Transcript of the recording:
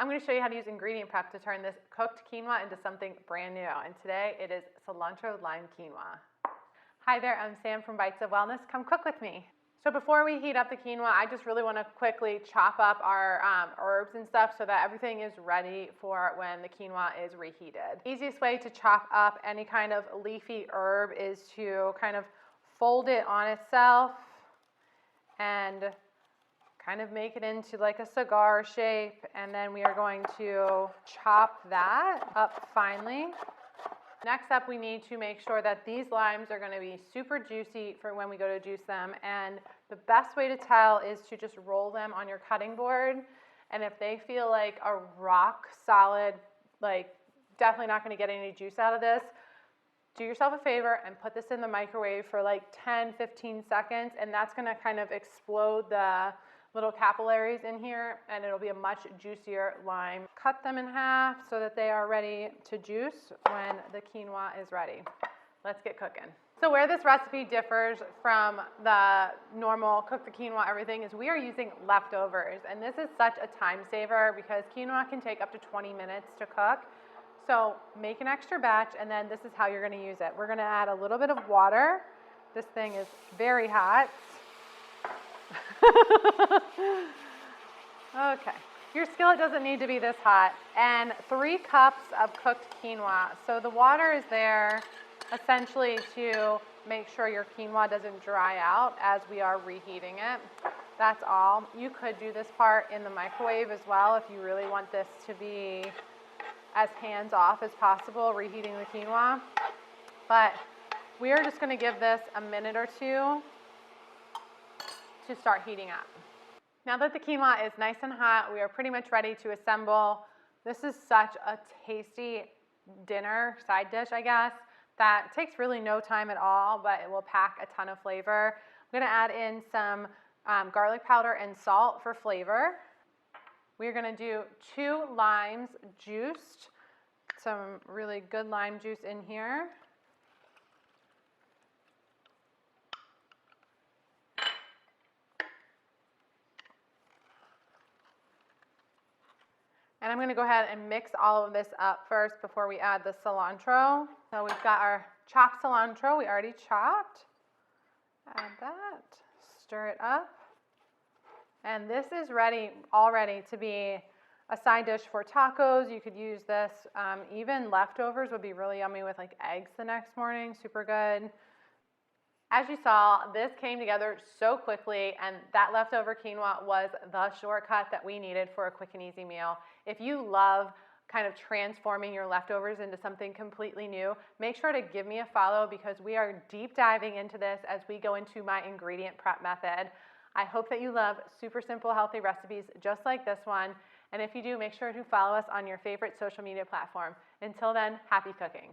I'm going to show you how to use ingredient prep to turn this cooked quinoa into something brand new. And today it is cilantro lime quinoa. Hi there, I'm Sam from Bites of Wellness. Come cook with me. So before we heat up the quinoa, I just really want to quickly chop up our herbs and stuff so that everything is ready for when the quinoa is reheated. The easiest way to chop up any kind of leafy herb is to kind of fold it on itself and kind of make it into like a cigar shape, and then we are going to chop that up finely. Next up, we need to make sure that these limes are going to be super juicy for when we go to juice them, and the best way to tell is to just roll them on your cutting board, and if they feel like a rock solid, like definitely not going to get any juice out of this, do yourself a favor and put this in the microwave for like 10-15 seconds, and that's going to kind of explode the little capillaries in here, and it'll be a much juicier lime. Cut them in half so that they are ready to juice when the quinoa is ready. Let's get cooking. So where this recipe differs from the normal cook the quinoa everything is we are using leftovers, and this is such a time saver because quinoa can take up to 20 minutes to cook. So make an extra batch, and then this is how you're going to use it. We're going to add a little bit of water. This thing is very hot. Okay, your skillet doesn't need to be this hot, and 3 cups of cooked quinoa. So the water is there essentially to make sure your quinoa doesn't dry out as we are reheating it. That's all. You could do this part in the microwave as well if you really want this to be as hands-off as possible, reheating the quinoa. But we are just going to give this a minute or two to start heating up. Now that the quinoa is nice and hot, we are pretty much ready to assemble. This is such a tasty dinner side dish, I guess, that takes really no time at all, but it will pack a ton of flavor. I'm gonna add in some garlic powder and salt for flavor. We're gonna do 2 limes juiced, some really good lime juice in here. And I'm going to go ahead and mix all of this up first before we add the cilantro. So we've got our chopped cilantro we already chopped. Add that, stir it up. And this is ready already to be a side dish for tacos. You could use this, even leftovers would be really yummy with like eggs the next morning, super good. As you saw, this came together so quickly, and that leftover quinoa was the shortcut that we needed for a quick and easy meal. If you love kind of transforming your leftovers into something completely new, make sure to give me a follow because we are deep diving into this as we go into my ingredient prep method. I hope that you love super simple, healthy recipes just like this one. And if you do, make sure to follow us on your favorite social media platform. Until then, happy cooking.